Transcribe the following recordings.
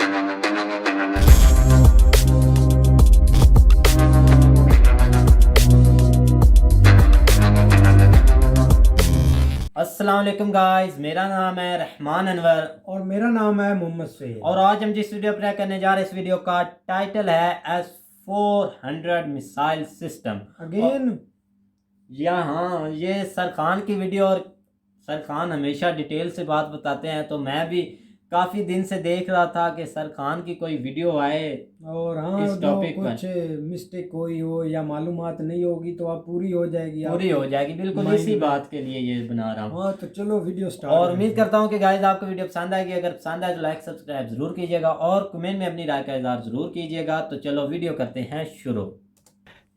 अस्सलाम वालेकुम गाइस, मेरा नाम है रहमान अनवर और मेरा नाम है मोहम्मद सईद। और आज हम जिस वीडियो प्ले करने जा रहे हैं, इस वीडियो का टाइटल है S-400 मिसाइल सिस्टम। अगेन यहाँ ये सर खान की वीडियो, और सर खान हमेशा डिटेल से बात बताते हैं, तो मैं भी काफ़ी दिन से देख रहा था कि सर खान की कोई वीडियो आए और हाँ, इस टॉपिक पर। कुछ मिस्टेक कोई हो या मालूमात नहीं होगी तो आप पूरी हो जाएगी, पूरी हो जाएगी, बिल्कुल माइंड इसी में। बात के लिए ये बना रहा हूँ। हाँ तो चलो वीडियो स्टार्ट। और उम्मीद करता हूँ कि गाइस आपको वीडियो पसंद आएगी। अगर पसंद आए तो लाइक सब्सक्राइब जरूर कीजिएगा और कमेंट में अपनी राय का इजहार जरूर कीजिएगा। तो चलो वीडियो करते हैं शुरू।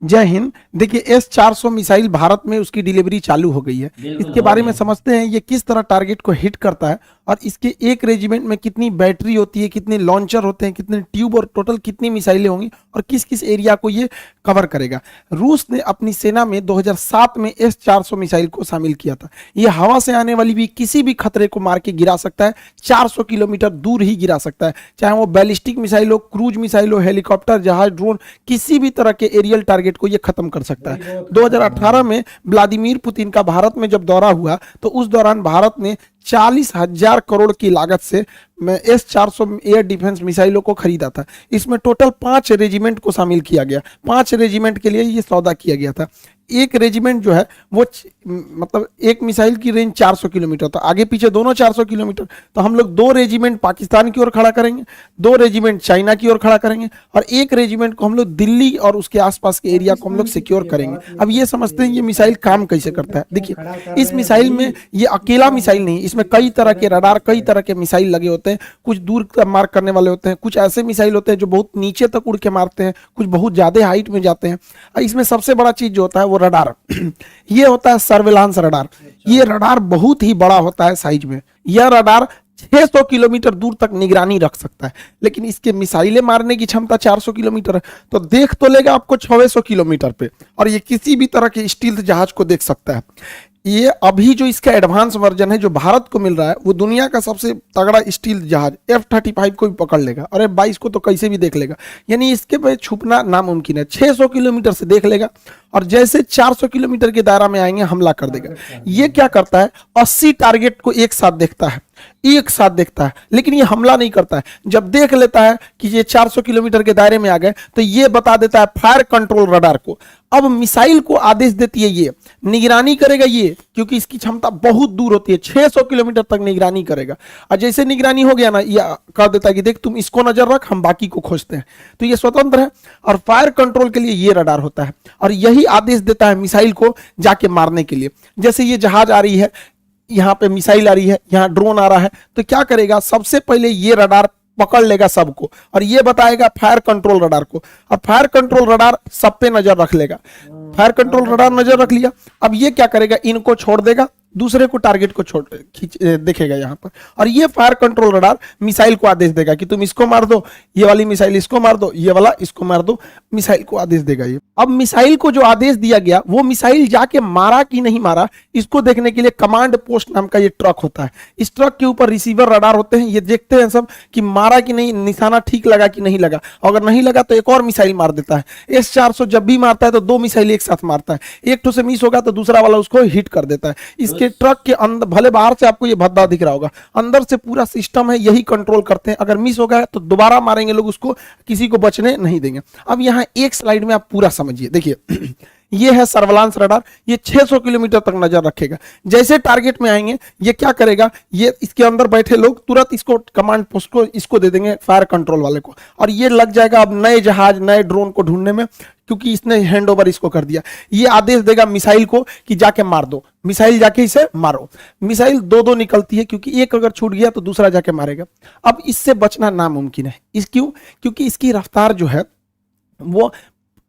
जय हिंद। देखिए S-400 मिसाइल भारत में उसकी डिलीवरी चालू हो गई है। बिल्कुल इसके हो बारे गई में है। समझते हैं ये किस तरह टारगेट को हिट करता है और इसके एक रेजिमेंट में कितनी बैटरी होती है, कितने लॉन्चर होते हैं, कितने ट्यूब और टोटल कितनी मिसाइलें होंगी और किस किस एरिया को ये कवर करेगा। रूस ने अपनी सेना में 2007 में S-400 मिसाइल को शामिल किया था। ये हवा से आने वाली भी किसी भी खतरे को मार के गिरा सकता है, 400 किलोमीटर दूर ही गिरा सकता है, चाहे वो बैलिस्टिक मिसाइल हो, क्रूज मिसाइल हो, हेलीकॉप्टर, जहाज, ड्रोन, किसी भी तरह के एरियल टारगेट को ये खत्म कर सकता है। 2018 में व्लादिमीर पुतिन का भारत में जब दौरा हुआ तो उस दौरान भारत ने 40,000 करोड़ की लागत से S-400 एयर डिफेंस मिसाइलों को खरीदा था। इसमें टोटल 5 रेजिमेंट को शामिल किया गया। 5 रेजिमेंट के लिए ये सौदा किया गया था। एक रेजिमेंट जो है वो मतलब एक मिसाइल की रेंज 400 किलोमीटर, तो आगे पीछे दोनों 400 किलोमीटर, तो हम लोग 2 रेजिमेंट पाकिस्तान की ओर खड़ा करेंगे, 2 रेजिमेंट चाइना की ओर खड़ा करेंगे और एक रेजिमेंट को हम लोग दिल्ली और उसके आसपास के एरिया को हम लोग सिक्योर करेंगे। अब ये समझते हैं ये मिसाइल काम कैसे करता है। देखिए इस मिसाइल में ये अकेला मिसाइल नहीं, इसमें कई तरह के रडार, कई तरह के मिसाइल लगे होते हैं। कुछ दूर मार करने वाले होते हैं, कुछ ऐसे मिसाइल होते हैं जो बहुत नीचे तक उड़ के मारते हैं, कुछ बहुत ज्यादा हाइट में जाते हैं। और इसमें सबसे बड़ा चीज जो होता है वो रडार ये होता है सर्विलांस रडार। ये रडार बहुत ही बड़ा होता है साइज में। यह रडार 600 किलोमीटर दूर तक निगरानी रख सकता है, लेकिन इसके मिसाइलें मारने की क्षमता 400 किलोमीटर है, तो देख तो लेगा आपको 600 किलोमीटर पे, और ये किसी भी तरह के स्टील्थ जहाज को देख सकता है। ये अभी जो इसका एडवांस वर्जन है जो भारत को मिल रहा है वो दुनिया का सबसे तगड़ा स्टील जहाज F-35 को भी पकड़ लेगा और F-22 को तो कैसे भी देख लेगा, यानी इसके पे छुपना नामुमकिन है। 600 किलोमीटर से देख लेगा और जैसे 400 किलोमीटर के दायरा में आएंगे हमला कर देगा। ये क्या करता है, 80 टारगेट को एक साथ देखता है, लेकिन ये हमला नहीं करता है। जब देख लेता है कि ये 400 किलोमीटर के दायरे में आ गए तो ये बता देता है फायर कंट्रोल रडार को। अब मिसाइल को आदेश देती है, ये निगरानी करेगा ये, क्योंकि इसकी क्षमता बहुत दूर होती है, 600 किलोमीटर तक निगरानी करेगा। और जैसे निगरानी हो गया ना, ये कह देता है कि देख तुम इसको नजर रख, हम बाकी को खोजते हैं। तो ये स्वतंत्र है और फायर कंट्रोल के लिए ये रडार होता है और यही आदेश देता है मिसाइल को जाके मारने के लिए। जैसे ये जहाज आ रही है, यहाँ पे मिसाइल आ रही है, यहाँ ड्रोन आ रहा है, तो क्या करेगा, सबसे पहले ये रडार पकड़ लेगा सबको और ये बताएगा फायर कंट्रोल रडार को, और फायर कंट्रोल रडार सब पे नजर रख लेगा। फायर कंट्रोल रडार नजर रख लिया, अब ये क्या करेगा, इनको छोड़ देगा, दूसरे को टारगेट को छोड़ देखेगा यहाँ पर, और ये फायर कंट्रोल रडार मिसाइल को आदेश देगा कि तुम इसको मार दो, ये वाली मिसाइल इसको मार दो, ये वाला इसको मार दो, मिसाइल को आदेश देगा ये। अब मिसाइल को जो आदेश दिया गया वो मिसाइल जाके मारा कि नहीं मारा, इसको देखने के लिए कमांड पोस्ट नाम का ये ट्रक होता है। इस ट्रक के ऊपर रिसीवर रडार होते हैं, ये देखते हैं सब कि मारा कि नहीं, निशाना ठीक लगा कि नहीं लगा। अगर नहीं लगा तो एक और मिसाइल मार देता है। S-400 जब भी मारता है तो 2 मिसाइल एक साथ मारता है, एक तो से मिस होगा तो दूसरा वाला उसको हिट कर देता है। इसके ट्रक के अंदर, भले बाहर से आपको ये भद्दा दिख रहा होगा, अंदर से पूरा सिस्टम है, यही कंट्रोल करते हैं। अगर मिस हो गया तो दोबारा मारेंगे लोग उसको, किसी को बचने नहीं देंगे। अब यहाँ एक स्लाइड में आप पूरा समझिए। देखिए ये है सर्विलांस रडार, ये 600 किलोमीटर तक नजर रखेगा। जैसे टारगेट में आएंगे ये क्या करेगा, ये इसके अंदर बैठे लोग तुरंत इसको कमांड पोस्ट को इसको दे देंगे, फायर कंट्रोल वाले को, और ये लग जाएगा अब नए जहाज, नए ड्रोन को ढूंढने में, क्योंकि इसने हैंड ओवर इसको कर दिया। ये आदेश देगा मिसाइल को कि जाके मार दो, मिसाइल जाके इसे मारो। मिसाइल 2-2 निकलती है, क्योंकि एक अगर छूट गया तो दूसरा जाके मारेगा। अब इससे बचना नामुमकिन है। क्योंकि इसकी रफ्तार जो है वो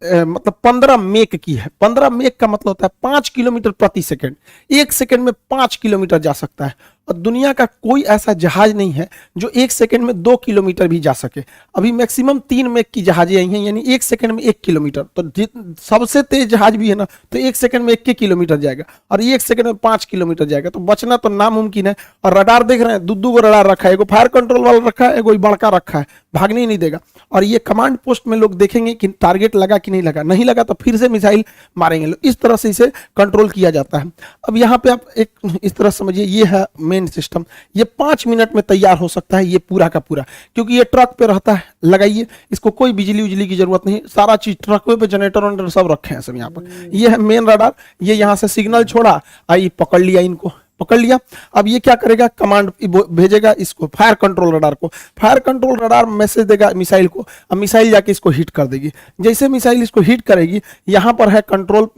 मतलब 15 मेक की है। 15 मेक का मतलब होता है 5 किलोमीटर प्रति सेकंड। 1 सेकंड में 5 किलोमीटर जा सकता है। और दुनिया का कोई ऐसा जहाज नहीं है जो 1 सेकंड में 2 किलोमीटर भी जा सके। अभी मैक्सिमम 3 मैक की जहाजें आई हैं, यानी 1 सेकंड में 1 किलोमीटर। तो सबसे तेज जहाज भी है ना, तो 1 सेकंड में 1 किलोमीटर जाएगा, और 1 सेकंड में 5 किलोमीटर जाएगा। तो बचना तो नामुमकिन है। और रडार देख रहे हैं, दो रडार रखा है, एगो फायर कंट्रोल वाला रखा है, एगो बड़का रखा है, भागने ही नहीं देगा। और ये कमांड पोस्ट में लोग देखेंगे कि टारगेट लगा कि नहीं लगा, नहीं लगा तो फिर से मिसाइल मारेंगे लोग। इस तरह से इसे कंट्रोल किया जाता है। अब यहाँ पे आप एक इस तरह समझिए, ये है मेन सिस्टम। ये 5 मिनट में तैयार हो सकता है, ये पूरा का पूरा, क्योंकि ये ट्रक पे रहता है। लगाइए, इसको कोई बिजली उजली की जरूरत नहीं, सारा चीज ट्रक पे जनरेटर वनरेटर सब रखे हैं सब यहाँ पर। ये है मेन रडार, ये यहाँ से सिग्नल छोड़ा, आई पकड़ लिया, इनको पकड़ लिया। अब ये क्या करेगा, कमांड भेजेगा इसको, फायर कंट्रोल रडार को। फायर कंट्रोल रडार मैसेज देगा मिसाइल को, अब मिसाइल जाके इसको हिट कर देगी। जैसे मिसाइल इसको हिट करेगी, यहाँ पर है कंट्रोल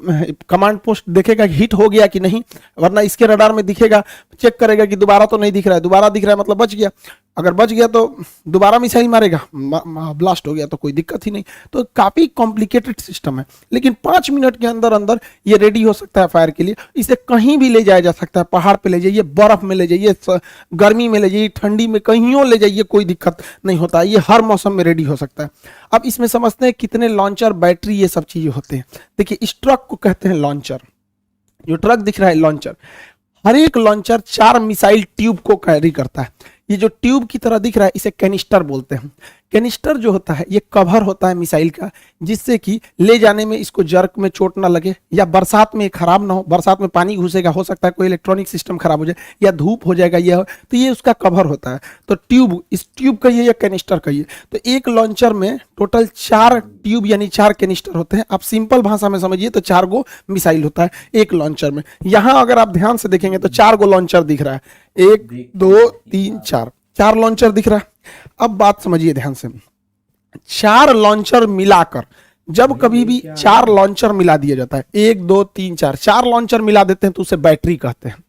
कमांड पोस्ट, देखेगा कि हिट हो गया कि नहीं, वरना इसके रडार में दिखेगा, चेक करेगा कि दोबारा तो नहीं दिख रहा है, दोबारा दिख रहा है मतलब बच गया। अगर बच गया तो दोबारा मिसाइल मारेगा, ब्लास्ट हो गया तो कोई दिक्कत ही नहीं। तो काफी कॉम्प्लिकेटेड सिस्टम है, लेकिन 5 मिनट के अंदर अंदर ये रेडी हो सकता है फायर के लिए। इसे कहीं भी ले जाया जा सकता है, पहाड़ पे ले जाइए, बर्फ में ले जाइए, गर्मी में ले जाइए, ठंडी में, कहीं ले जाइए, कोई दिक्कत नहीं होता है। ये हर मौसम में रेडी हो सकता है। अब इसमें समझते हैं कितने लॉन्चर, बैटरी, ये सब चीजें होते हैं। देखिए, इस ट्रक को कहते हैं लॉन्चर। जो ट्रक दिख रहा है लॉन्चर, हर एक लॉन्चर 4 मिसाइल ट्यूब को कैरी करता है। ये जो ट्यूब की तरह दिख रहा है, इसे कैनिस्टर बोलते हैं। कैनिस्टर जो होता है, ये कवर होता है मिसाइल का, जिससे कि ले जाने में इसको जर्क में चोट ना लगे, या बरसात में खराब ना हो। बरसात में पानी घुसेगा, हो सकता है कोई इलेक्ट्रॉनिक सिस्टम खराब हो जाए, या धूप हो जाएगा, ये तो ये उसका कवर होता है। तो ट्यूब, इस ट्यूब का ये या कैनिस्टर का ये। तो एक लॉन्चर में टोटल 4 ट्यूब यानी 4 कैनिस्टर होते हैं। आप सिंपल भाषा में समझिए तो 4 गो मिसाइल होता है एक लॉन्चर में। यहां अगर आप ध्यान से देखेंगे तो 4 गो लॉन्चर दिख रहा है, 1 2 3 4 लॉन्चर दिख रहा है। अब बात समझिए ध्यान से, 4 लॉन्चर मिलाकर, जब कभी भी 4 लॉन्चर मिला दिया जाता है, 1 2 3 4 लॉन्चर मिला देते हैं तो उसे बैटरी कहते हैं।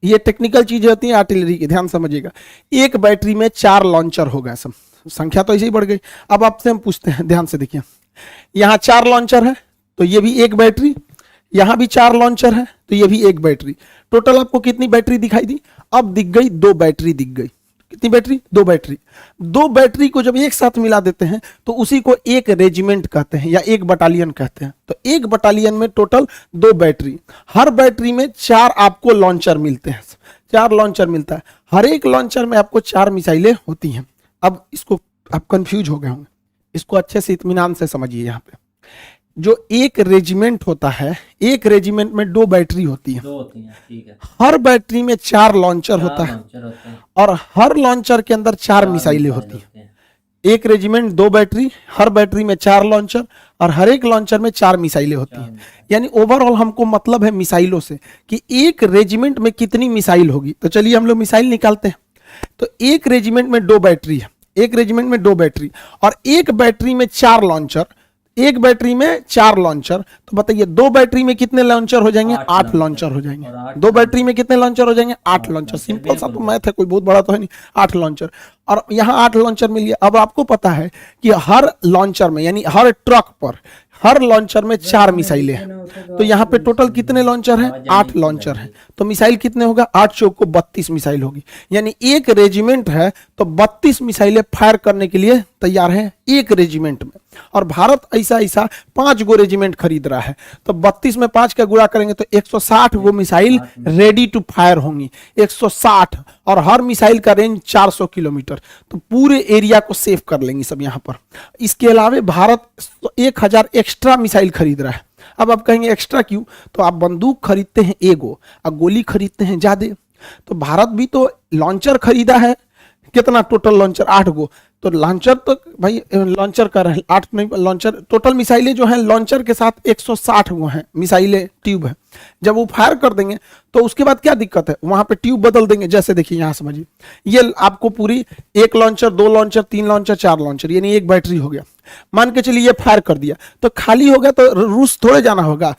ये टेक्निकल चीजें होती हैं आर्टिलरी की, ध्यान समझिएगा। एक बैटरी में 4 लॉन्चर हो गए, सब संख्या तो ऐसे ही बढ़ गई। अब आपसे हम पूछते हैं, ध्यान से देखिए, यहाँ 4 लॉन्चर है तो ये भी एक बैटरी, यहां भी 4 लॉन्चर है तो ये भी एक बैटरी। टोटल आपको कितनी बैटरी दिखाई दी? अब दिख गई 2 बैटरी दिख गई। कितनी बैटरी? 2 बैटरी। 2 बैटरी को जब एक साथ मिला देते हैं तो उसी को एक रेजिमेंट कहते हैं या एक बटालियन कहते हैं। तो एक बटालियन में टोटल 2 बैटरी, हर बैटरी में 4 आपको लॉन्चर मिलते हैं, 4 लॉन्चर मिलता है। हर एक लॉन्चर में आपको 4 मिसाइलें होती हैं। अब इसको आप कंफ्यूज हो गए होंगे, इसको अच्छे से इत्मीनान से समझिए। यहाँ पे जो एक रेजिमेंट होता है, एक रेजिमेंट में 2 बैटरी होती है, 2 होती हैं, ठीक है। हर बैटरी में 4 लॉन्चर होता है, और हर लॉन्चर के अंदर 4 मिसाइलें होती हैं। एक रेजिमेंट 2 बैटरी, हर बैटरी में 4 लॉन्चर, और हर एक लॉन्चर में 4 मिसाइलें होती हैं। यानी ओवरऑल हमको मतलब है मिसाइलों से कि एक रेजिमेंट में कितनी मिसाइल होगी। तो चलिए हम लोग मिसाइल निकालते हैं। तो एक रेजिमेंट में 2 बैटरी है, एक रेजिमेंट में 2 बैटरी, और एक बैटरी में 4 लॉन्चर, एक बैटरी में 4 लॉन्चर। तो बताइए 2 बैटरी में कितने लॉन्चर हो जाएंगे? 8 लॉन्चर हो जाएंगे। 2 बैटरी में कितने लॉन्चर हो जाएंगे? 8 लॉन्चर। सिंपल सा तो मैथ है, कोई बहुत बड़ा तो है नहीं। 8 लॉन्चर, और यहाँ 8 लॉन्चर मिल गया। अब आपको पता है कि हर लॉन्चर में यानी हर ट्रक पर, हर लॉन्चर में 4 मिसाइलें हैं। तो यहाँ पे टोटल कितने लॉन्चर हैं? 8 लॉन्चर हैं। तो मिसाइल कितने होगा? 8 चौक को 32 मिसाइल होगी। यानी एक रेजिमेंट है तो 32 मिसाइलें फायर करने के लिए तैयार है एक रेजिमेंट में। और भारत ऐसा 5 गो रेजिमेंट खरीद रहा है, तो 32 में 5 का गुणा करेंगे तो 160 वो मिसाइल रेडी टू फायर होंगी। 160, और हर मिसाइल का रेंज 400 किलोमीटर। तो पूरे एरिया को सेव कर लेंगे सब यहाँ पर। इसके अलावा भारत 1000 एक्स्ट्रा मिसाइल खरीद रहा है। अब आप कहेंगे एक्स्ट्रा क्यों? तो आप बंदूक खरीदते हैं एगो और गोली खरीदते हैं ज्यादा। तो भारत भी तो लॉन्चर खरीदा है, कितना टोटल लॉन्चर? 8 गो। तो लॉन्चर तो भाई लॉन्चर का रहे 8 नहीं, लॉन्चर टोटल मिसाइलें जो हैं लॉन्चर के साथ 160 वो हैं मिसाइलें, ट्यूब है। जब वो फायर कर देंगे तो उसके बाद क्या दिक्कत है? वहां पे ट्यूब बदल देंगे। जैसे देखिए यहाँ समझिए, ये आपको पूरी 1 लॉन्चर, 2 लॉन्चर, 3 लॉन्चर, 4 लॉन्चर, यानी एक बैटरी हो गया। मान के चलिए ये फायर कर दिया तो खाली हो गया, तो रूस थोड़े जाना होगा।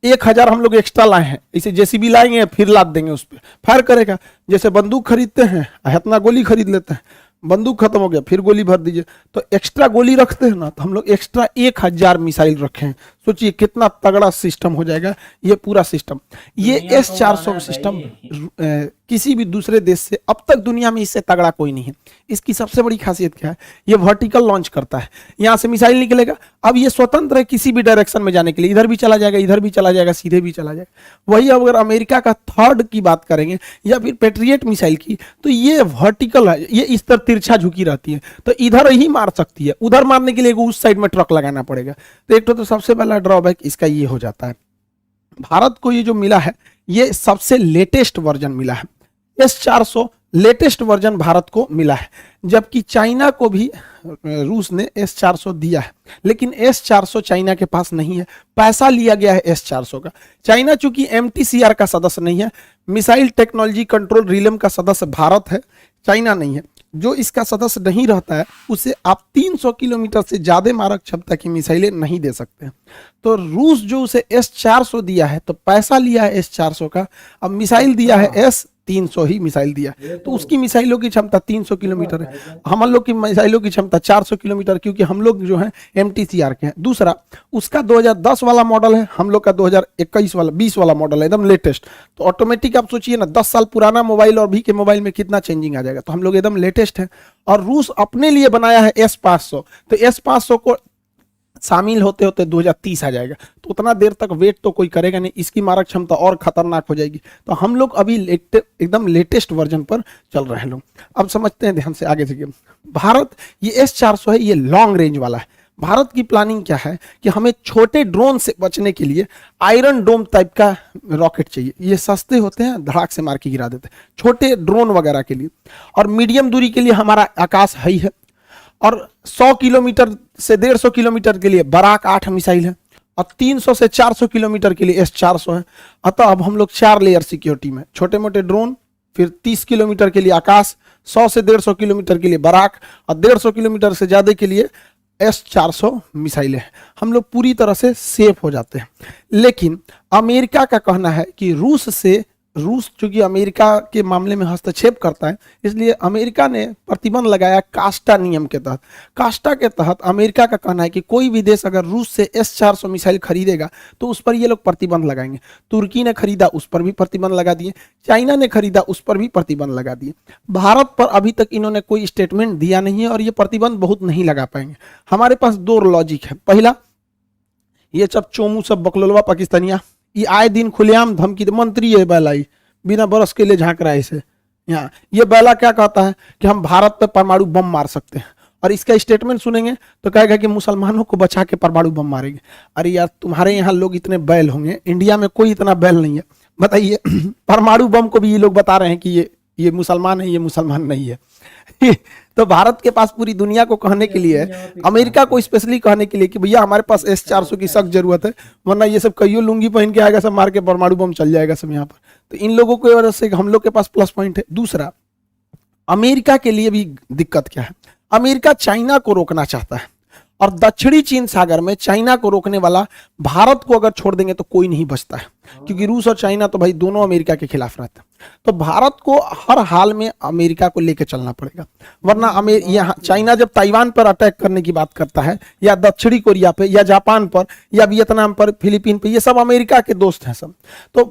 1000 हम लोग एक्स्ट्रा लाए हैं, इसे जेसीबी लाएंगे फिर लाद देंगे, उस पर फायर करेगा। जैसे बंदूक खरीदते हैं, इतना गोली खरीद लेते हैं, बंदूक खत्म हो गया फिर गोली भर दीजिए। तो एक्स्ट्रा गोली रखते हैं ना, तो हम लोग एक्स्ट्रा 1000 मिसाइल रखे हैं। सोचिए कितना तगड़ा सिस्टम हो जाएगा ये पूरा सिस्टम। ये दुनिया को S-400 उड़ाना है सिस्टम भाई। किसी भी दूसरे देश से अब तक दुनिया में इससे तगड़ा कोई नहीं है। इसकी सबसे बड़ी खासियत क्या है, ये वर्टिकल लॉन्च करता है, यहाँ से मिसाइल निकलेगा, अब ये स्वतंत्र है किसी भी डायरेक्शन में जाने के लिए, इधर भी चला जाएगा, इधर भी चला जाएगा, सीधे भी चला जाएगा। वही अगर अमेरिका का थर्ड की बात करेंगे या फिर पेट्रियट मिसाइल की, तो ये वर्टिकल है, ये इस तरह तिरछा झुकी रहती है, तो इधर ही मार सकती है, उधर मारने के लिए उस साइड में ट्रक लगाना पड़ेगा। तो एक तो सबसे पहला ड्रॉबैक इसका ये हो जाता है। भारत को ये जो मिला है ये सबसे लेटेस्ट वर्जन मिला है, S-400 लेटेस्ट वर्जन भारत को मिला है, जबकि चाइना को भी रूस ने S-400 दिया है, लेकिन S-400 चाइना के पास नहीं है, पैसा लिया गया है S-400 का। चाइना चूंकि MTCR का सदस्य नहीं है, मिसाइल टेक्नोलॉजी कंट्रोल रिलेम का सदस्य भारत है, चाइना नहीं है। जो इसका सदस्य नहीं रहता है उसे आप 300 किलोमीटर से ज्यादा मारक क्षमता की मिसाइलें नहीं दे सकते हैं। तो रूस जो उसे S-400 दिया है तो पैसा लिया है S-400 का, अब मिसाइल दिया है S-300 ही मिसाइल दिया, तो उसकी मिसाइलों की क्षमता 300 किलोमीटर है, हम लोग की मिसाइलों की क्षमता 400 किलोमीटर, क्योंकि हम लोग जो है MTCR के हैं। दूसरा, उसका 2010 वाला मॉडल है, हम लोग का 2021 वाला 20 वाला मॉडल है, एकदम लेटेस्ट। तो ऑटोमेटिक आप सोचिए ना, 10 साल पुराना मोबाइल और अभी के मोबाइल में कितना चेंजिंग आ जाएगा, तो हम लोग एकदम लेटेस्ट है। और रूस अपने लिए बनाया है S-500, तो S-500 को शामिल होते होते 2030 आ जाएगा, तो उतना देर तक वेट तो कोई करेगा नहीं, इसकी मारक क्षमता और खतरनाक हो जाएगी। तो हम लोग अभी एकदम लेटेस्ट वर्जन पर चल रहे हैं लोग। अब समझते हैं ध्यान से आगे से। भारत ये S-400 है, ये लॉन्ग रेंज वाला है। भारत की प्लानिंग क्या है कि हमें छोटे ड्रोन से बचने के लिए आयरन डोम टाइप का रॉकेट चाहिए, ये सस्ते होते हैं, धड़ाक से मार के गिरा देते हैं, छोटे ड्रोन वगैरह के लिए। और मीडियम दूरी के लिए हमारा आकाश है ही है, और 100 किलोमीटर से 150 किलोमीटर के लिए बराक 8 मिसाइल है, और 300 से 400 किलोमीटर के लिए S-400 है। अतः अब हम लोग 4 लेयर सिक्योरिटी में, छोटे मोटे ड्रोन, फिर 30 किलोमीटर के लिए आकाश, 100 से 150 किलोमीटर के लिए बराक, और 150 किलोमीटर से ज़्यादा के लिए S-400 मिसाइलें हैं। हम लोग पूरी तरह से सेफ हो जाते हैं। लेकिन अमेरिका का कहना है कि रूस चूंकि अमेरिका के मामले में हस्तक्षेप करता है, इसलिए अमेरिका ने प्रतिबंध लगाया कास्टा नियम के तहत। कास्टा के तहत अमेरिका का कहना है कि कोई भी देश अगर रूस से S-400 मिसाइल खरीदेगा तो उस पर ये लोग प्रतिबंध लगाएंगे। तुर्की ने खरीदा, उस पर भी प्रतिबंध लगा दिए, चाइना ने खरीदा, उस पर भी प्रतिबंध लगा दिए। भारत पर अभी तक इन्होंने कोई स्टेटमेंट दिया नहीं है, और ये प्रतिबंध बहुत नहीं लगा पाएंगे। हमारे पास 2 लॉजिक है। पहला, ये सब चोमू सब बकलोलवा पाकिस्तानिया, ये आए दिन खुलेआम धमकी, मंत्री है बैलाई बिना बरस के लिए झांक रहा है इसे यहाँ। ये बैला क्या कहता है कि हम भारत पे परमाणु बम मार सकते हैं, और इसका स्टेटमेंट सुनेंगे तो कहेगा कि मुसलमानों को बचा के परमाणु बम मारेंगे। अरे यार, तुम्हारे यहाँ लोग इतने बैल होंगे, इंडिया में कोई इतना बैल नहीं है, बताइए। परमाणु बम को भी ये लोग बता रहे हैं कि ये मुसलमान है, ये मुसलमान नहीं है। तो भारत के पास पूरी दुनिया को कहने के लिए, अमेरिका को स्पेशली कहने के लिए कि भैया हमारे पास S-400 की सख्त जरूरत है, वरना ये सब कईयों लुंगी पहन के आएगा, सब मार के परमाणु बम चल जाएगा सब यहाँ पर। तो इन लोगों की वजह से हम लोग के पास प्लस पॉइंट है। दूसरा, अमेरिका के लिए भी दिक्कत क्या है, अमेरिका चाइना को रोकना चाहता है, और दक्षिणी चीन सागर में चाइना को रोकने वाला भारत को अगर छोड़ देंगे तो कोई नहीं बचता है, क्योंकि रूस और चाइना तो भाई दोनों अमेरिका के खिलाफ रहते हैं। तो भारत को हर हाल में अमेरिका को लेकर चलना पड़ेगा, वरना यहाँ चाइना जब ताइवान पर अटैक करने की बात करता है, या दक्षिणी कोरिया पे, या जापान पर, या वियतनाम पर, फिलीपीन पे, ये सब अमेरिका के दोस्त हैं सब। तो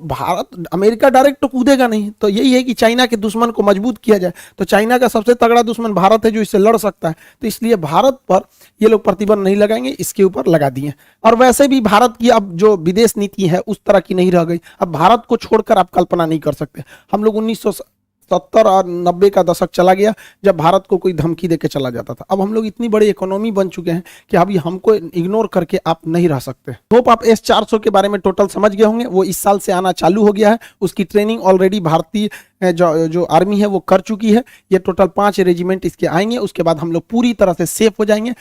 अमेरिका डायरेक्ट तो कूदेगा नहीं, तो यही है कि चाइना के दुश्मन को मजबूत किया जाए। तो चाइना का सबसे तगड़ा दुश्मन भारत है जो इससे लड़ सकता है, तो इसलिए भारत पर ये लोग प्रतिबंध नहीं लगाएंगे, इसके ऊपर लगा दिए। और वैसे भी भारत की अब जो विदेश नीति है उस तरह की नहीं रह गई। अब भारत को छोड़कर आप कल्पना नहीं कर सकते। हम लोग 1970 और 90 का दशक चला गया जब भारत को कोई धमकी देके चला जाता था। अब हम लोग इतनी बड़ी इकोनॉमी बन चुके हैं कि अभी हमको इग्नोर करके आप नहीं रह सकते। होप आप S-400 के बारे में टोटल समझ गए होंगे। वो इस साल से आना चालू हो गया है, उसकी ट्रेनिंग ऑलरेडी भारतीय जो आर्मी है वो कर चुकी है। ये टोटल 5 रेजिमेंट इसके आएंगे, उसके बाद हम लोग पूरी तरह से सेफ हो जाएंगे।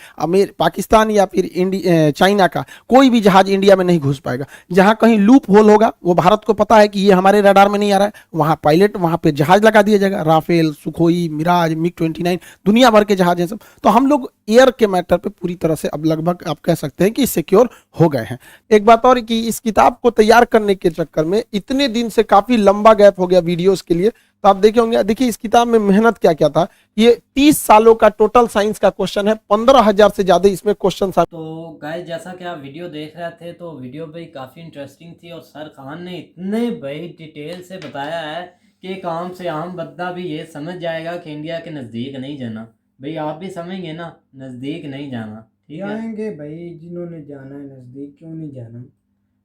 पाकिस्तान या फिर चाइना का कोई भी जहाज इंडिया में नहीं घुस पाएगा। जहां कहीं लूप होल होगा, वो भारत को पता है कि ये हमारे रडार में नहीं आ रहा है, वहां पायलट, वहां पे जहाज लगा दिया जाएगा, राफेल, सुखोई, मिराज, MiG-29, दुनिया भर के जहाज हैं सब। तो हम लोग एयर के मैटर पे पूरी तरह से अब लगभग आप कह सकते हैं कि सिक्योर हो गए हैं। एक बात और कि इस किताब को तैयार करने के चक्कर में इतने दिन से काफी लंबा गैप हो गया वीडियोस के लिए, तो आप देखे होंगे, देखिए इस किताब में मेहनत क्या क्या था। ये 30 सालों का टोटल साइंस का क्वेश्चन है, 15,000 से ज्यादा इसमें क्वेश्चन। तो गाइस जैसा कि आप वीडियो देख रहे थे तो वीडियो भाई काफ़ी इंटरेस्टिंग थी और सर खान ने इतने भाई डिटेल से बताया है कि एक आम से आम बंदा भी ये समझ जाएगा कि इंडिया के नज़दीक नहीं जाना। भाई आप भी समझेंगे ना, नज़दीक नहीं जाना, ठीक है। जाएंगे भाई, जिन्होंने जाना है नज़दीक क्यों नहीं जाना।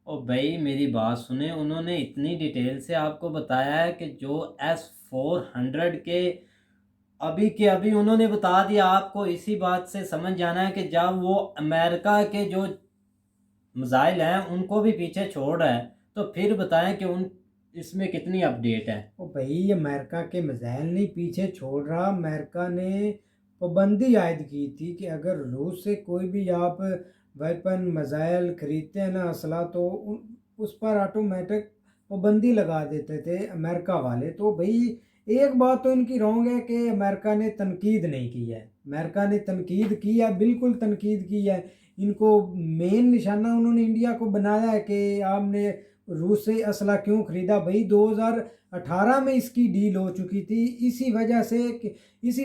और भाई मेरी बात सुने, उन्होंने इतनी डिटेल से आपको बताया है कि जो S-400 के अभी उन्होंने बता दिया आपको। इसी बात से समझ जाना है कि जब वो अमेरिका के जो मिसाइल हैं उनको भी पीछे छोड़ रहा है, तो फिर बताएं कि उन इसमें कितनी अपडेट है। ओ भाई, अमेरिका के मिसाइल नहीं पीछे छोड़ रहा, अमेरिका ने पाबंदी आयद की थी कि अगर रूस से कोई भी आप वेपन मिसाइल खरीदते हैं ना, असला, तो उस पर ऑटोमेटिक पाबंदी लगा देते थे अमेरिका वाले। तो भाई एक बात तो इनकी रॉन्ग है कि अमेरिका ने तनकीद नहीं की है। अमेरिका ने तनकीद की है, बिल्कुल तनकीद की है। इनको मेन निशाना उन्होंने इंडिया को बनाया है कि आपने रूस से असला क्यों खरीदा। भाई 2018 में इसकी डील हो चुकी थी। इसी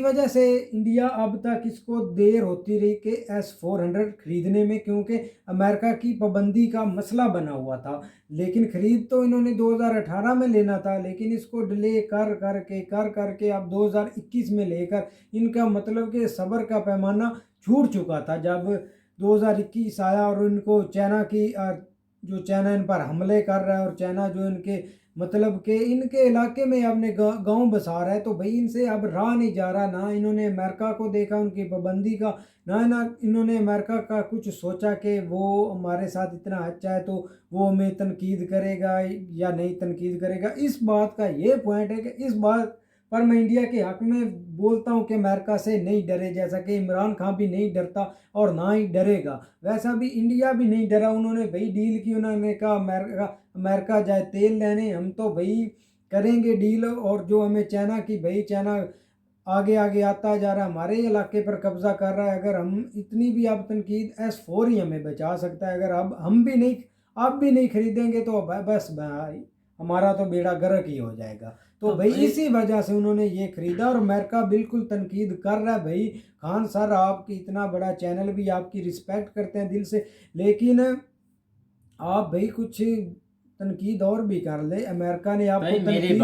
वजह से इंडिया अब तक इसको देर होती रही कि S-400 खरीदने में, क्योंकि अमेरिका की पाबंदी का मसला बना हुआ था। लेकिन खरीद तो इन्होंने 2018 में लेना था, लेकिन इसको डिले कर करके अब 2021 में लेकर इनका मतलब कि सब्र का पैमाना छूट चुका था। जब 2021 आया और इनको चाइना की जो चाइना इन पर हमले कर रहा है और चाइना जो इनके मतलब के इनके इलाके में अपने गांव बसा रहा है, तो भाई इनसे अब रहा नहीं जा रहा। ना इन्होंने अमेरिका को देखा उनकी पाबंदी का, ना इन्होंने अमेरिका का कुछ सोचा कि वो हमारे साथ इतना अच्छा है तो वो हमें तनकीद करेगा या नहीं तनकीद करेगा। इस बात का ये पॉइंट है कि इस बात पर मैं इंडिया के हक में बोलता हूँ कि अमेरिका से नहीं डरे, जैसा कि इमरान खान भी नहीं डरता और ना ही डरेगा, वैसा भी इंडिया भी नहीं डरा। उन्होंने भाई डील की, उन्होंने कहा अमेरिका जाए तेल लेने, हम तो भाई करेंगे डील। और जो हमें चाइना की, भाई चाइना आगे आगे आता जा रहा है, हमारे इलाके पर कब्जा कर रहा है। अगर हम इतनी भी अब तनकीद S-4 ही हमें बचा सकता है। अगर अब हम भी नहीं, आप भी नहीं खरीदेंगे तो बस भाई हमारा तो बेड़ा गर्क ही हो जाएगा। तो भाई इसी वजह से उन्होंने ये खरीदा और अमेरिका बिल्कुल तनकीद कर रहा है। भाई खान सर, आपकी इतना बड़ा चैनल भी आपकी रिस्पेक्ट करते हैं दिल से, लेकिन आप भाई कुछ तनकीद और भी कर ले। अमेरिका ने आपको मेरी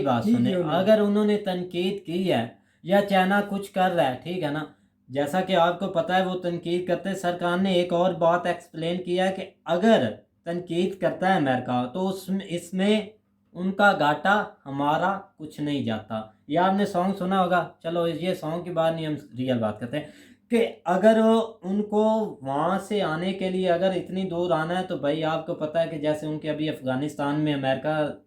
बात सुने, अगर उन्होंने तनकीद की है या चाइना कुछ कर रहा है, ठीक है ना, जैसा कि आपको पता है वो तनकीद करते हैं। सरकार ने एक और बात एक्सप्लेन किया है कि अगर तनकीद करता है अमेरिका तो उसमें इसमें उनका घाटा, हमारा कुछ नहीं जाता। या आपने सॉन्ग सुना होगा, चलो ये सॉन्ग की बात नहीं, हम रियल बात करते हैं कि अगर उनको वहाँ से आने के लिए अगर इतनी दूर आना है, तो भाई आपको पता है कि जैसे उनके अभी अफ़गानिस्तान में अमेरिका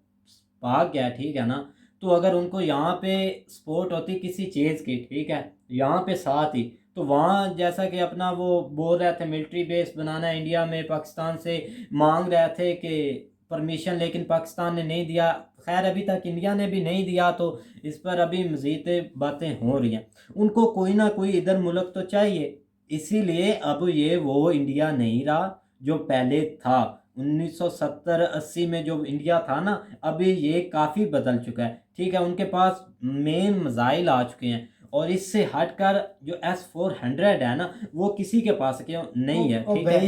भाग गया, ठीक है ना, तो अगर उनको यहाँ पे सपोर्ट होती किसी चीज़ की, ठीक है, यहाँ पे साथ ही, तो वहाँ जैसा कि अपना वो बोल रहे थे मिलिट्री बेस बनाना है इंडिया में, पाकिस्तान से मांग रहे थे कि परमिशन, लेकिन पाकिस्तान ने नहीं दिया। खैर अभी तक इंडिया ने भी नहीं दिया, तो इस पर अभी मज़ीद बातें हो रही हैं। उनको कोई ना कोई इधर मुल्क तो चाहिए, इसीलिए अब ये वो इंडिया नहीं रहा जो पहले था। 1970-80 में जो इंडिया था ना, अभी ये काफ़ी बदल चुका है, ठीक है। उनके पास मेन मिसाइल आ चुके हैं और इससे हटकर जो S-400 है ना, वो किसी के पास क्यों नहीं है, ठीक है।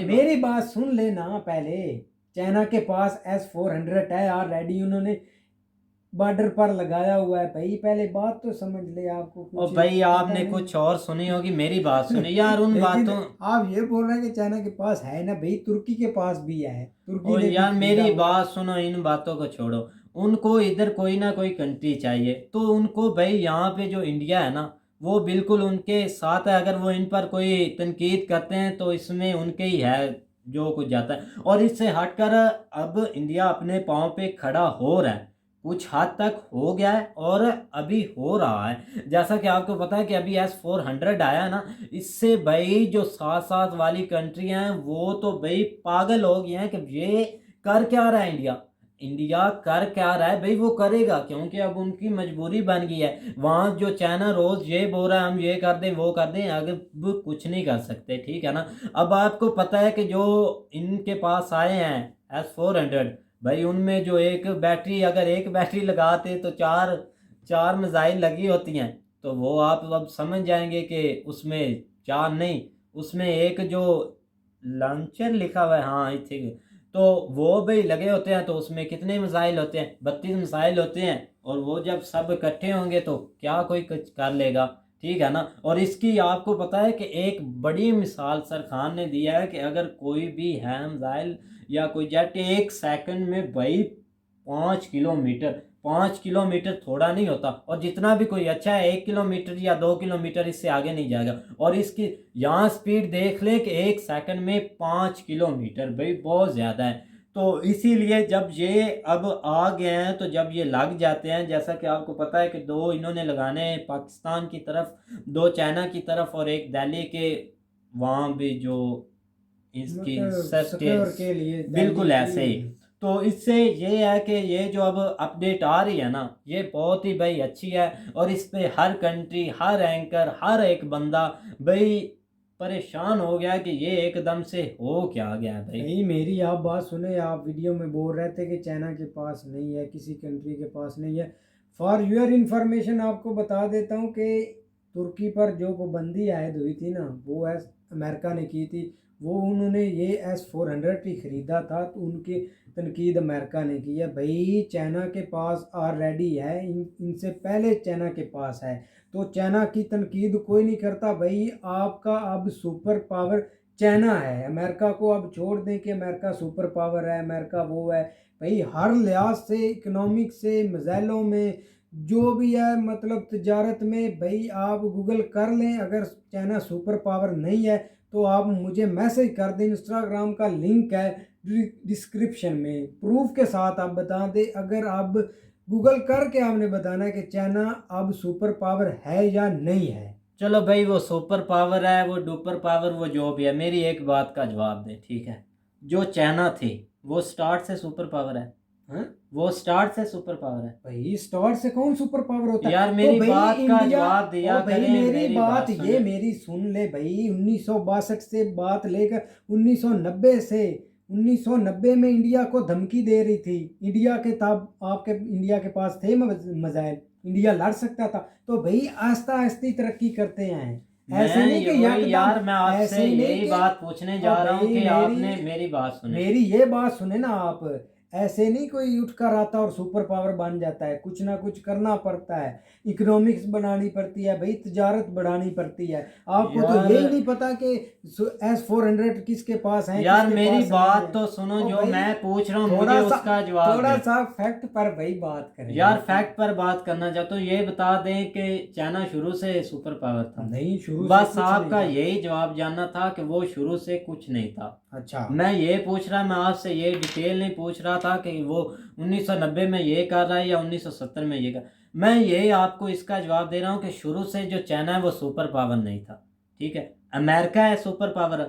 मेरी बात सुन लेना पहले। चाइना के पास S-400 है ऑलरेडी, उन्होंने बॉर्डर पर लगाया हुआ है। भाई पहले बात तो समझ ले, आपको और भाई आपने कुछ और सुनी होगी, मेरी बात सुनी यार। उन बातों आप ये बोल रहे हैं कि चाइना के पास है ना, भाई तुर्की के पास भी है। तुर्की ने यार मेरी बात सुनो, इन बातों को छोड़ो। उनको इधर कोई ना कोई कंट्री चाहिए, तो उनको भाई यहाँ पे जो इंडिया है ना, वो बिल्कुल उनके साथ है। अगर वो इन पर कोई तनकीद करते हैं तो इसमें उनके ही है जो कुछ जाता है। और इससे हटकर अब इंडिया अपने पाँव पे खड़ा हो रहा है, कुछ हद तक हो गया है और अभी हो रहा है। जैसा कि आपको पता है कि अभी S-400 आया ना, इससे भाई जो साथ साथ वाली कंट्री हैं वो तो भाई पागल हो गए हैं कि ये कर क्या रहा है इंडिया कर क्या रहा है। भाई वो करेगा क्योंकि अब उनकी मजबूरी बन गई है। वहाँ जो चाइना रोज ये बोल रहा है हम ये कर दें वो कर दें, अगर वो कुछ नहीं कर सकते, ठीक है ना। अब आपको पता है कि जो इनके पास आए हैं S-400, भाई उनमें जो एक बैटरी, अगर एक बैटरी लगाते तो चार मिसाइल लगी होती हैं, तो वो आप अब समझ जाएंगे कि उसमें चार नहीं, उसमें एक जो लॉन्चर लिखा हुआ है, हाँ आई थिंक, तो वो भी लगे होते हैं, तो उसमें कितने मिसाइल होते हैं, 32 मिसाइल होते हैं। और वो जब सब इकट्ठे होंगे तो क्या कोई कुछ कर लेगा, ठीक है ना। और इसकी आपको पता है कि एक बड़ी मिसाल सर खान ने दिया है कि अगर कोई भी है मिसाइल या कोई जेट, एक सेकंड में भाई 5 किलोमीटर, 5 किलोमीटर थोड़ा नहीं होता, और जितना भी कोई अच्छा है 1 किलोमीटर या 2 किलोमीटर, इससे आगे नहीं जाएगा। और इसकी यहाँ स्पीड देख ले कि एक सेकंड में 5 किलोमीटर, भाई बहुत ज़्यादा है। तो इसीलिए जब ये अब आ गए हैं, तो जब ये लग जाते हैं, जैसा कि आपको पता है कि 2 इन्होंने लगाने हैं पाकिस्तान की तरफ, 2 चाइना की तरफ, और एक दिल्ली के वहाँ भी जो इसकी मतलब सिक्योर के लिए बिल्कुल दिल्ली ऐसे ही। की। तो इससे ये है कि ये जो अब अपडेट आ रही है ना, ये बहुत ही भाई अच्छी है। और इस पे हर कंट्री, हर एंकर, हर एक बंदा भाई परेशान हो गया कि ये एकदम से हो क्या गया भाई। नहीं, मेरी आप बात सुने, आप वीडियो में बोल रहे थे कि चाइना के पास नहीं है, किसी कंट्री के पास नहीं है। फॉर योर इंफॉर्मेशन आपको बता देता हूँ कि तुर्की पर जो पाबंदी आयद हुई थी ना, वो अमेरिका ने की थी। वो उन्होंने ये S-400 ही ख़रीदा था, तो उनकी तनकीद अमेरिका ने की है। भाई चाइना के पास ऑलरेडी है, इनसे पहले चाइना के पास है, तो चाइना की तनकीद कोई नहीं करता। भाई आपका अब सुपर पावर चाइना है, अमेरिका को अब छोड़ दें कि अमेरिका सुपर पावर है, अमेरिका वो है। भाई हर लिहाज से, इकोनॉमिक से, मिसाइलों में, जो भी है, मतलब तजारत में, भाई आप गूगल कर लें। अगर चाइना सुपर पावर नहीं है तो आप मुझे मैसेज कर दें, इंस्टाग्राम का लिंक है डिस्क्रिप्शन में, प्रूफ के साथ आप बता दें। अगर आप गूगल करके आपने बताना है कि चाइना अब सुपर पावर है या नहीं है। चलो भाई, वो सुपर पावर है, वो डुपर पावर, वो जो भी है, मेरी एक बात का जवाब दे, ठीक है। जो चाइना थी वो स्टार्ट से सुपर पावर है, हाँ? वो स्टार्ट से सुपर पावर है। भाई स्टार्ट से कौन सुपर पावर होता है? यार तो मेरी भाई बात का इंडिया, जवाब दिया ओ भाई करें, मेरी बात सुने। ये मेरी सुन ले भाई। 1962 से बात लेकर 1990 से, 1990 में इंडिया को धमकी दे रही थी। इंडिया के तब आपके इंडिया के पास थे मिसाइल, इंडिया लड़ सकता था। तो भाई आस्ता आस्ता तरक्की करते हैं, ऐसे नहीं कि यार मैं आपसे ऐसे नहीं यही कि बात पूछने जा रहा हूँ कि आपने मेरी बात सुने। मेरी ये बात सुने ना आप। ऐसे नहीं कोई उठ कर आता और सुपर पावर बन जाता है, कुछ ना कुछ करना पड़ता है, इकोनॉमिक्स बनानी पड़ती है भाई, तजारत बढ़ानी पड़ती है। आपको तो यही नहीं पता कि S-400 किसके पास है। यार मेरी बात तो सुनो, जो मैं पूछ रहा हूँ मुझे उसका जवाब थोड़ा सा फैक्ट पर भाई बात करें। यार फैक्ट पर बात करना चाहता हूँ, ये बता दें कि चाइना शुरू से सुपर पावर था? नहीं, शुरू बस से आपका यही जवाब जानना था कि वो शुरू से कुछ नहीं था। अच्छा, मैं ये पूछ रहा, मैं आपसे ये डिटेल नहीं पूछ रहा था कि वो 1990 में ये कर रहा है या 1970 में ये कर। मैं ये आपको इसका जवाब दे रहा हूँ कि शुरू से जो चाइना है वो सुपर पावर नहीं था, ठीक है। अमेरिका है सुपर पावर।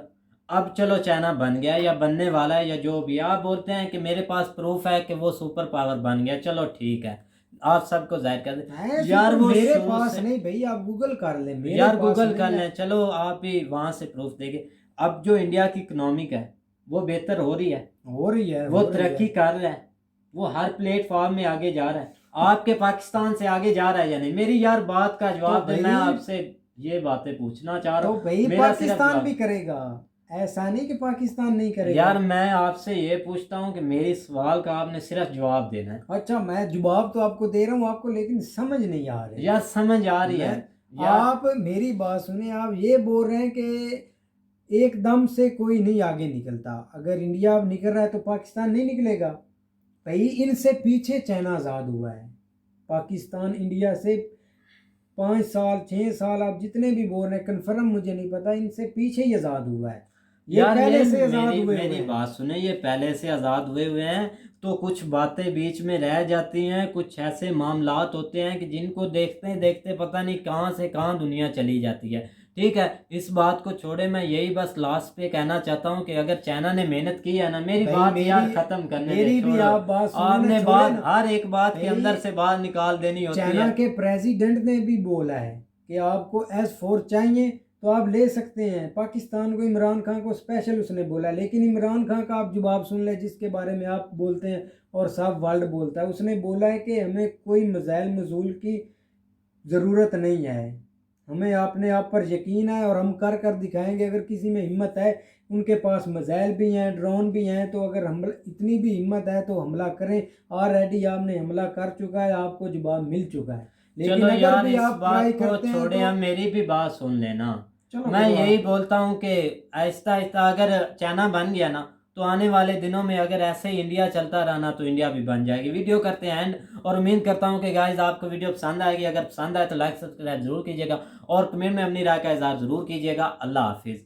अब चलो चाइना बन गया या बनने वाला है या जो भी, आप बोलते हैं कि मेरे पास प्रूफ है कि वो सुपर पावर बन गया, चलो ठीक है, आप सबको जाहिर कर दे। यार वो मेरे पास नहीं भाई, आप गूगल कर ले, मेरे यार पास गूगल नहीं कर है। लें, चलो आप भी वहां से प्रूफ देंगे। अब जो इंडिया की इकोनॉमिक है वो बेहतर हो रही है, हो रही है, वो तरक्की कर रहा है, वो हर प्लेटफॉर्म में आगे जा रहा है। आपके पाकिस्तान से आगे जा रहा है या नहीं? मेरी यार बात का जवाब दे, मैं आपसे ये बातें पूछना चाह रहा तो हूँ। भाई मेरा सिर्फ पाकिस्तान जवाब- भी करेगा, ऐसा नहीं कि पाकिस्तान नहीं करेगा। यार मैं आपसे ये पूछता हूँ कि मेरे सवाल का आपने सिर्फ जवाब देना है। अच्छा, मैं जवाब तो आपको दे रहा हूँ आपको, लेकिन समझ नहीं आ रही। यार समझ आ रही है यार। आप मेरी बात सुने, आप ये बोल रहे हैं कि एकदम से कोई नहीं आगे निकलता। अगर इंडिया निकल रहा है तो पाकिस्तान नहीं निकलेगा भाई। इनसे पीछे चाइना आज़ाद हुआ है, पाकिस्तान इंडिया से 5 साल 6 साल, आप जितने भी बोल रहे हैं, कन्फर्म मुझे नहीं पता, इनसे पीछे ही आज़ाद हुआ है। ये यार पहले ये से आज़ाद मेरी हुए मेरी हुए हैं। बात सुने, ये पहले से आज़ाद हुए हैं, तो कुछ बातें बीच में रह जाती हैं, कुछ ऐसे मामलात होते हैं कि जिनको देखते देखते पता नहीं कहाँ से कहाँ दुनिया चली जाती है, ठीक है। इस बात को छोड़े, मैं यही बस लास्ट पे कहना चाहता हूँ कि अगर चाइना ने मेहनत की है ना, मेरी भाई बात यार खत्म करने दे, मेरी भी छोड़ो। आप बात सुने ना, आपने छोड़े बात ना। हर एक बात के भाई, अंदर से बात निकाल देनी होती चाइना है। के प्रेसिडेंट ने भी बोला है कि आपको S-4 चाहिए तो आप ले सकते हैं। पाकिस्तान को, इमरान खान को स्पेशल उसने बोला, लेकिन इमरान खान का आप जवाब सुन लें जिसके बारे में आप बोलते हैं और सब वर्ल्ड बोलता है। उसने बोला है कि हमें कोई मज़ाइल मजूल की ज़रूरत नहीं है, हमें अपने आप पर यकीन है और हम कर कर दिखाएंगे। अगर किसी में हिम्मत है, उनके पास मज़ाइल भी हैं, ड्रोन भी हैं, तो अगर हम इतनी भी हिम्मत है तो हमला करें। ऑलरेडी आपने हमला कर चुका है, आपको जवाब मिल चुका है। लेकिन चलो अगर यार, भी इस आप बात ट्राई को करते हैं छोड़े, तो हम मेरी भी बात सुन लेना। चलो मैं बोलो यही आप। बोलता हूँ कि आहिस्ता आहिस्ता अगर चाइना बन गया ना, तो आने वाले दिनों में अगर ऐसे ही इंडिया चलता रहा ना, तो इंडिया भी बन जाएगी। वीडियो करते हैं एंड, और उम्मीद करता हूँ कि गाइस आपको वीडियो पसंद आएगी। अगर पसंद आए तो लाइक सब्सक्राइब जरूर कीजिएगा और कमेंट में अपनी राय का इजहार जरूर कीजिएगा। अल्लाह हाफिज़।